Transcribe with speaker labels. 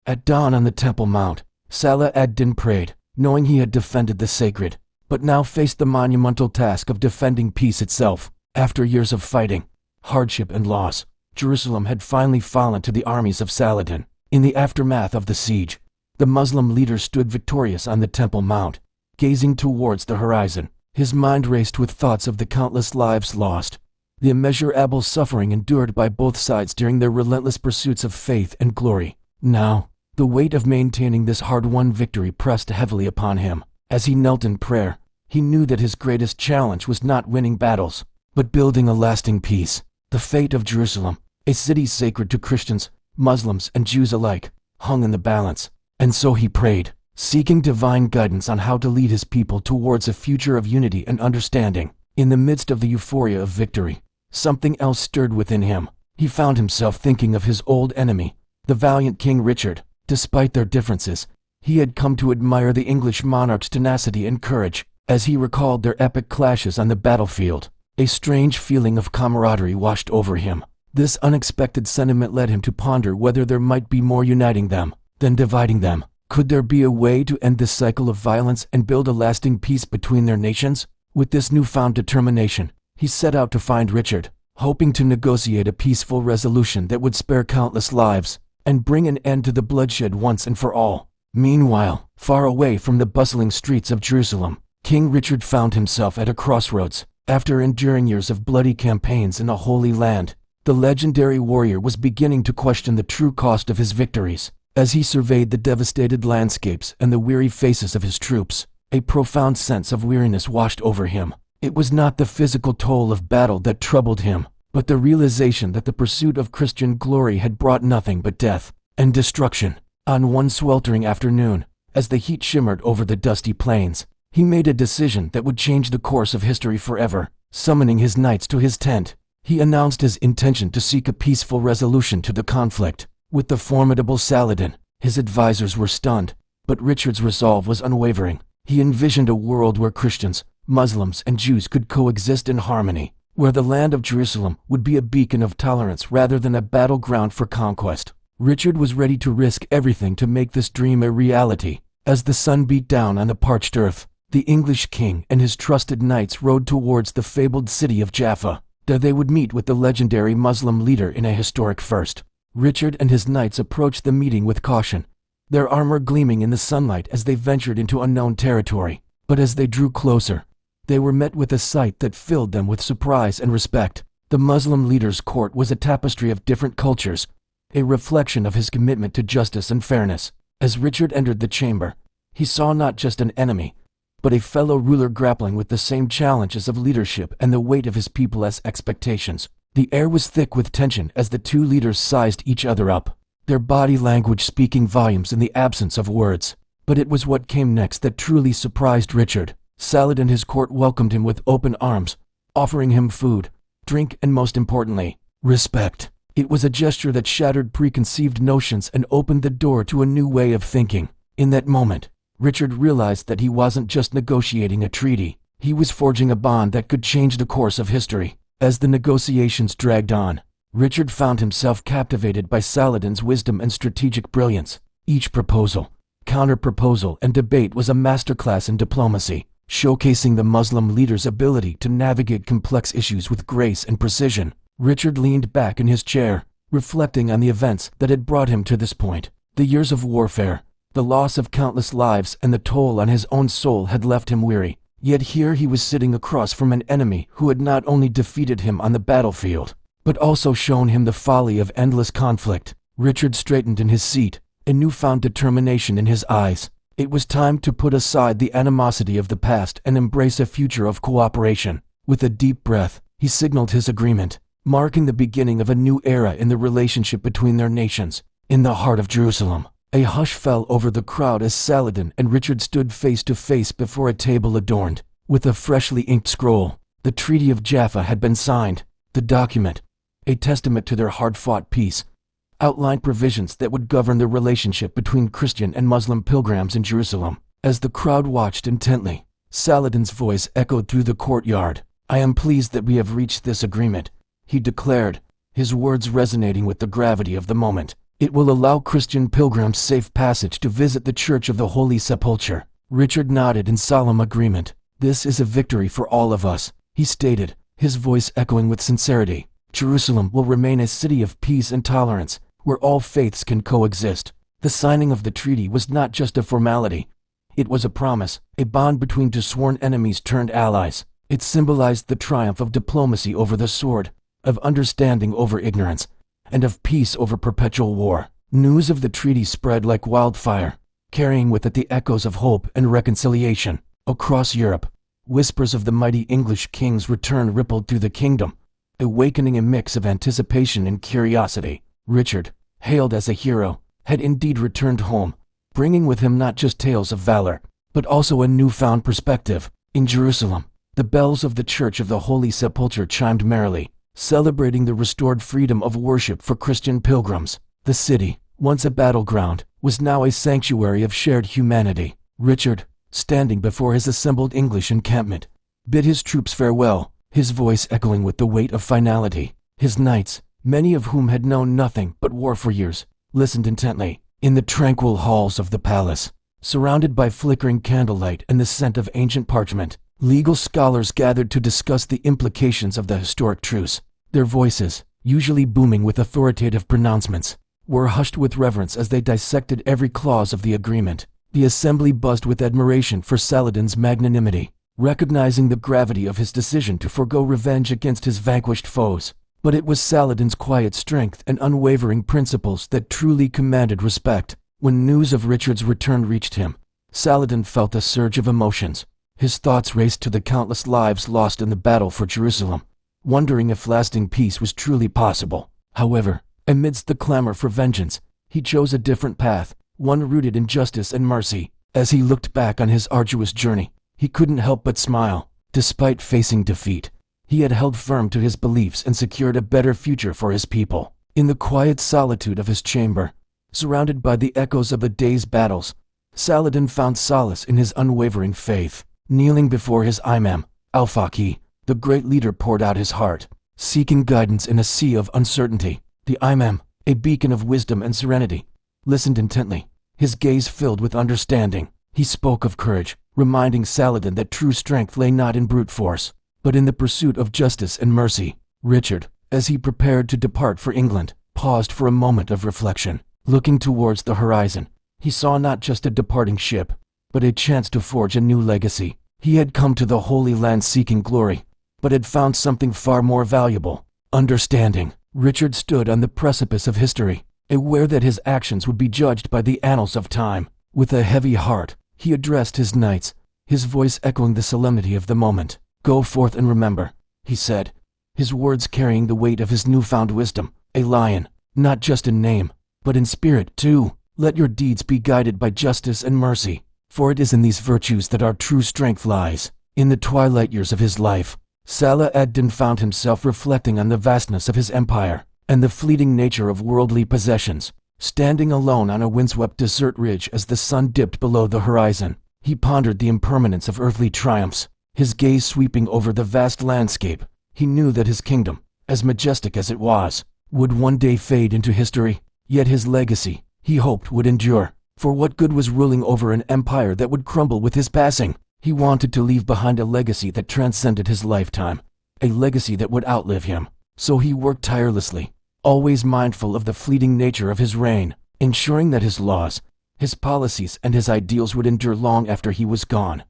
Speaker 1: At dawn on the Temple Mount, Salah Ad-Din prayed, knowing he had defended the sacred, but now faced the monumental task of defending peace itself. After years of fighting, hardship and loss, Jerusalem had finally fallen to the armies of Saladin. In the aftermath of the siege, the Muslim leader stood victorious on the Temple Mount, gazing towards the horizon. His mind raced with thoughts of the countless lives lost, the immeasurable suffering endured by both sides during their relentless pursuits of faith and glory. Now, the weight of maintaining this hard-won victory pressed heavily upon him. As he knelt in prayer, he knew that his greatest challenge was not winning battles, but building a lasting peace. The fate of Jerusalem, a city sacred to Christians, Muslims, and Jews alike, hung in the balance. And so he prayed, seeking divine guidance on how to lead his people towards a future of unity and understanding. In the midst of the euphoria of victory, something else stirred within him. He found himself thinking of his old enemy, the valiant King Richard. Despite their differences, he had come to admire the English monarch's tenacity and courage. As he recalled their epic clashes on the battlefield, a strange feeling of camaraderie washed over him. This unexpected sentiment led him to ponder whether there might be more uniting them than dividing them. Could there be a way to end this cycle of violence and build a lasting peace between their nations? With this newfound determination, he set out to find Richard, hoping to negotiate a peaceful resolution that would spare countless lives and bring an end to the bloodshed once and for all. Meanwhile, far away from the bustling streets of Jerusalem, King Richard found himself at a crossroads. After enduring years of bloody campaigns in a holy land, the legendary warrior was beginning to question the true cost of his victories. As he surveyed the devastated landscapes and the weary faces of his troops, a profound sense of weariness washed over him. It was not the physical toll of battle that troubled him, but the realization that the pursuit of Christian glory had brought nothing but death and destruction. On one sweltering afternoon, as the heat shimmered over the dusty plains, he made a decision that would change the course of history forever. Summoning his knights to his tent, he announced his intention to seek a peaceful resolution to the conflict. With the formidable Saladin, his advisors were stunned, but Richard's resolve was unwavering. He envisioned a world where Christians, Muslims, and Jews could coexist in harmony, where the land of Jerusalem would be a beacon of tolerance rather than a battleground for conquest. Richard was ready to risk everything to make this dream a reality. As the sun beat down on the parched earth, the English king and his trusted knights rode towards the fabled city of Jaffa. There they would meet with the legendary Muslim leader in a historic first. Richard and his knights approached the meeting with caution, their armor gleaming in the sunlight as they ventured into unknown territory. But as they drew closer, they were met with a sight that filled them with surprise and respect. The Muslim leader's court was a tapestry of different cultures, a reflection of his commitment to justice and fairness. As Richard entered the chamber, he saw not just an enemy, but a fellow ruler grappling with the same challenges of leadership and the weight of his people's expectations. The air was thick with tension as the two leaders sized each other up, their body language speaking volumes in the absence of words. But it was what came next that truly surprised Richard. Saladin and his court welcomed him with open arms, offering him food, drink, and most importantly, respect. It was a gesture that shattered preconceived notions and opened the door to a new way of thinking. In that moment, Richard realized that he wasn't just negotiating a treaty, he was forging a bond that could change the course of history. As the negotiations dragged on, Richard found himself captivated by Saladin's wisdom and strategic brilliance. Each proposal, counter-proposal, and debate was a masterclass in diplomacy, showcasing the Muslim leader's ability to navigate complex issues with grace and precision. Richard leaned back in his chair, reflecting on the events that had brought him to this point. The years of warfare, the loss of countless lives, and the toll on his own soul had left him weary. Yet here he was sitting across from an enemy who had not only defeated him on the battlefield, but also shown him the folly of endless conflict. Richard straightened in his seat, a newfound determination in his eyes. It was time to put aside the animosity of the past and embrace a future of cooperation. With a deep breath, he signaled his agreement, marking the beginning of a new era in the relationship between their nations. In the heart of Jerusalem, a hush fell over the crowd as Saladin and Richard stood face to face before a table adorned with a freshly inked scroll. The Treaty of Jaffa had been signed. The document, a testament to their hard-fought peace, outlined provisions that would govern the relationship between Christian and Muslim pilgrims in Jerusalem. As the crowd watched intently, Saladin's voice echoed through the courtyard. "I am pleased that we have reached this agreement," he declared, his words resonating with the gravity of the moment. It will allow Christian pilgrims safe passage to visit the Church of the Holy Sepulchre. Richard nodded in solemn agreement. This is a victory for all of us, he stated, his voice echoing with sincerity. Jerusalem will remain a city of peace and tolerance, where all faiths can coexist. The signing of the treaty was not just a formality. It was a promise, a bond between two sworn enemies turned allies. It symbolized the triumph of diplomacy over the sword, of understanding over ignorance, and of peace over perpetual war. News of the treaty spread like wildfire, carrying with it the echoes of hope and reconciliation. Across Europe, whispers of the mighty English king's return rippled through the kingdom, awakening a mix of anticipation and curiosity. Richard, hailed as a hero, had indeed returned home, bringing with him not just tales of valor, but also a newfound perspective. In Jerusalem, the bells of the Church of the Holy Sepulchre chimed merrily, celebrating the restored freedom of worship for Christian pilgrims. The city, once a battleground, was now a sanctuary of shared humanity. Richard, standing before his assembled English encampment, bid his troops farewell, his voice echoing with the weight of finality. His knights, many of whom had known nothing but war for years, listened intently. In the tranquil halls of the palace, surrounded by flickering candlelight and the scent of ancient parchment, legal scholars gathered to discuss the implications of the historic truce. Their voices, usually booming with authoritative pronouncements, were hushed with reverence as they dissected every clause of the agreement. The assembly buzzed with admiration for Saladin's magnanimity, recognizing the gravity of his decision to forego revenge against his vanquished foes. But it was Saladin's quiet strength and unwavering principles that truly commanded respect. When news of Richard's return reached him, Saladin felt a surge of emotions. His thoughts raced to the countless lives lost in the battle for Jerusalem, wondering if lasting peace was truly possible. However, amidst the clamor for vengeance, he chose a different path, one rooted in justice and mercy. As he looked back on his arduous journey, he couldn't help but smile. Despite facing defeat, he had held firm to his beliefs and secured a better future for his people. In the quiet solitude of his chamber, surrounded by the echoes of the day's battles, Saladin found solace in his unwavering faith. Kneeling before his Imam, Al-Faqih, the great leader poured out his heart, seeking guidance in a sea of uncertainty. The Imam, a beacon of wisdom and serenity, listened intently, his gaze filled with understanding. He spoke of courage, reminding Saladin that true strength lay not in brute force, but in the pursuit of justice and mercy. Richard, as he prepared to depart for England, paused for a moment of reflection. Looking towards the horizon, he saw not just a departing ship, but a chance to forge a new legacy. He had come to the Holy Land seeking glory, but had found something far more valuable: understanding. Richard stood on the precipice of history, aware that his actions would be judged by the annals of time. With a heavy heart, he addressed his knights, his voice echoing the solemnity of the moment. "Go forth and remember," he said, his words carrying the weight of his newfound wisdom. "A lion, not just in name, but in spirit too. Let your deeds be guided by justice and mercy, for it is in these virtues that our true strength lies." In the twilight years of his life, Salah Ad-Din found himself reflecting on the vastness of his empire and the fleeting nature of worldly possessions. Standing alone on a windswept desert ridge as the sun dipped below the horizon, he pondered the impermanence of earthly triumphs. His gaze sweeping over the vast landscape, he knew that his kingdom, as majestic as it was, would one day fade into history. Yet his legacy, he hoped, would endure. For what good was ruling over an empire that would crumble with his passing? He wanted to leave behind a legacy that transcended his lifetime, a legacy that would outlive him. So he worked tirelessly, always mindful of the fleeting nature of his reign, ensuring that his laws, his policies, and his ideals would endure long after he was gone.